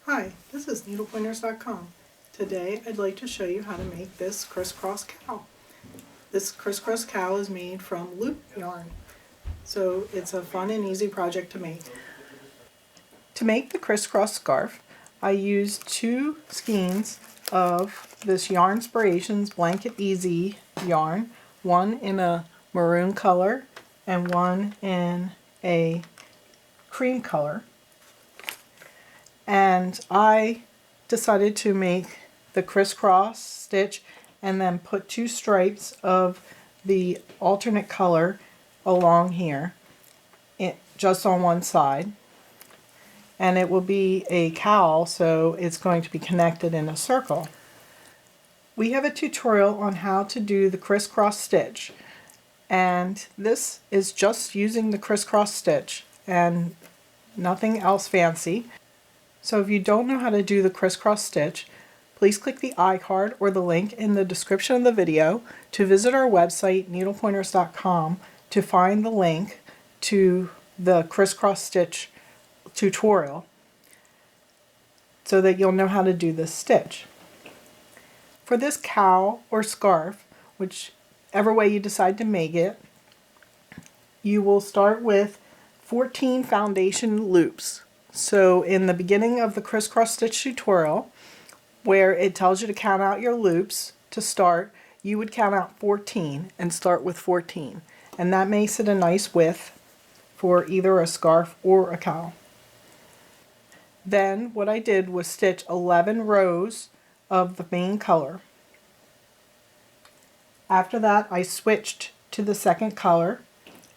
Hi, this is needlepointers.com. Today I'd like to show you how to make this crisscross cowl. This crisscross cowl is made from loop yarn, so it's a fun and easy project to make. To make the crisscross scarf, I used 2 skeins of this Yarnspirations Blanket Easy yarn, one in a maroon color and one in a cream color. And I decided to make the crisscross stitch and then put 2 stripes of the alternate color along here, just on one side. And it will be a cowl, so it's going to be connected in a circle. We have a tutorial on how to do the crisscross stitch, and this is just using the crisscross stitch and nothing else fancy. So if you don't know how to do the crisscross stitch, please click the iCard or the link in the description of the video to visit our website, needlepointers.com, to find the link to the crisscross stitch tutorial so that you'll know how to do this stitch. For this cowl or scarf, whichever way you decide to make it, you will start with 14 foundation loops. So in the beginning of the crisscross stitch tutorial, where it tells you to count out your loops to start, you would count out 14 and start with 14. And that makes it a nice width for either a scarf or a cowl. Then what I did was stitch 11 rows of the main color. After that, I switched to the second color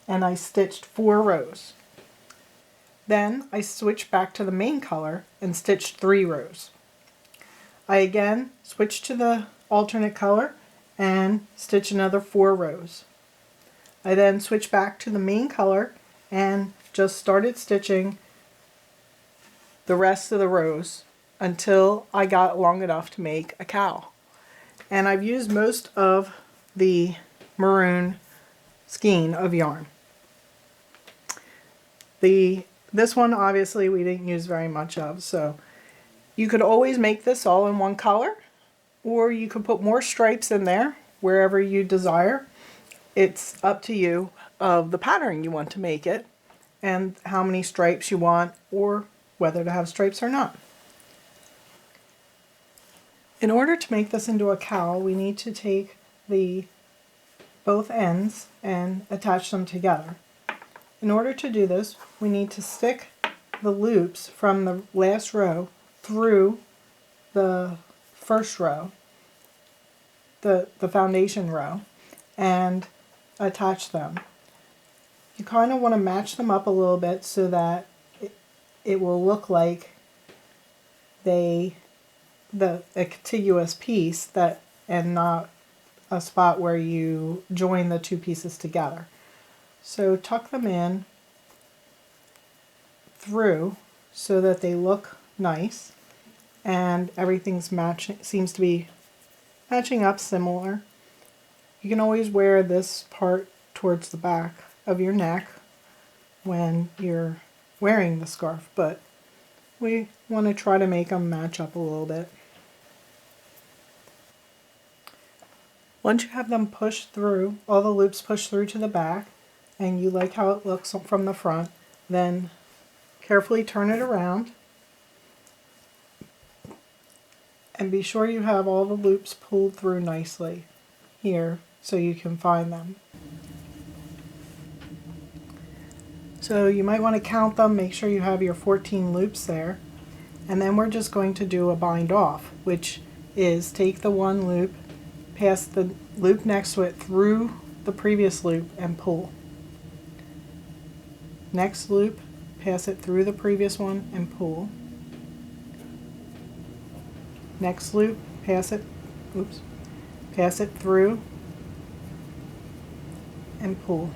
and I stitched 4 rows. Then I switched back to the main color and stitched 3 rows. I again switched to the alternate color and stitched another 4 rows. I then switched back to the main color and just started stitching the rest of the rows until I got long enough to make a cowl. And I've used most of the maroon skein of yarn. This one obviously we didn't use very much of, so you could always make this all in one color, or you could put more stripes in there wherever you desire. It's up to you of the pattern you want to make it and how many stripes you want, or whether to have stripes or not. In order to make this into a cowl, we need to take both ends and attach them together. In order to do this, we need to stick the loops from the last row through the first row, the foundation row, and attach them. You kind of want to match them up a little bit so that it will look like a contiguous piece, and not a spot where you join the 2 pieces together. So tuck them in through so that they look nice and everything's seems to be matching up similar. You can always wear this part towards the back of your neck when you're wearing the scarf, but we want to try to make them match up a little bit. Once you have them pushed through, all the loops pushed through to the back, and you like how it looks from the front, then carefully turn it around and be sure you have all the loops pulled through nicely here so you can find them. So you might want to count them, make sure you have your 14 loops there, and then we're just going to do a bind off, which is take the one loop, pass the loop next to it through the previous loop and pull. Next loop, pass it through the previous one and pull. Next loop, pass it through and pull.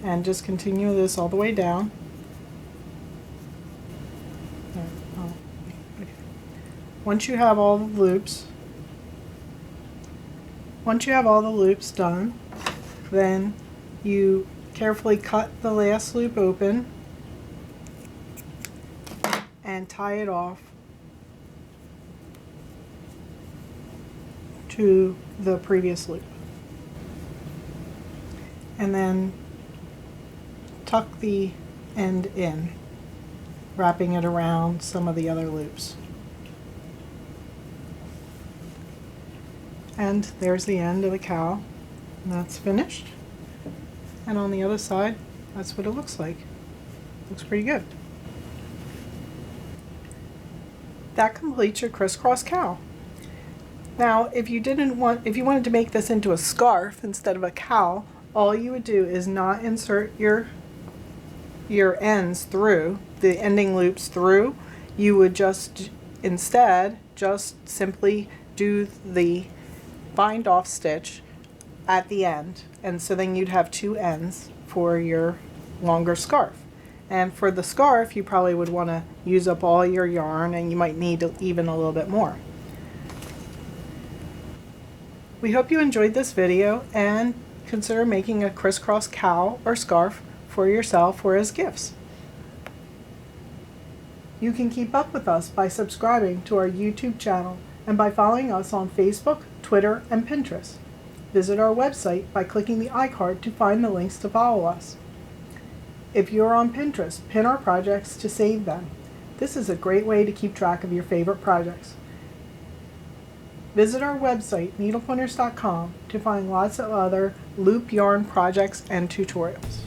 And just continue this all the way down. Once you have all the loops done, then you Carefully cut the last loop open and tie it off to the previous loop. And then tuck the end in, wrapping it around some of the other loops. And there's the end of the cowl, and that's finished. And on the other side, that's what it looks like. Looks pretty good. That completes your crisscross cowl. Now, if you wanted to make this into a scarf instead of a cowl, all you would do is not insert your ends through, the ending loops through. You would instead simply do the bind off stitch at the end, and so then you'd have two ends for your longer scarf. And for the scarf, you probably would want to use up all your yarn, and you might need even a little bit more. We hope you enjoyed this video and consider making a crisscross cowl or scarf for yourself or as gifts. You can keep up with us by subscribing to our YouTube channel and by following us on Facebook, Twitter, and Pinterest. Visit our website by clicking the iCard to find the links to follow us. If you're on Pinterest, pin our projects to save them. This is a great way to keep track of your favorite projects. Visit our website, needlepointers.com, to find lots of other loop yarn projects and tutorials.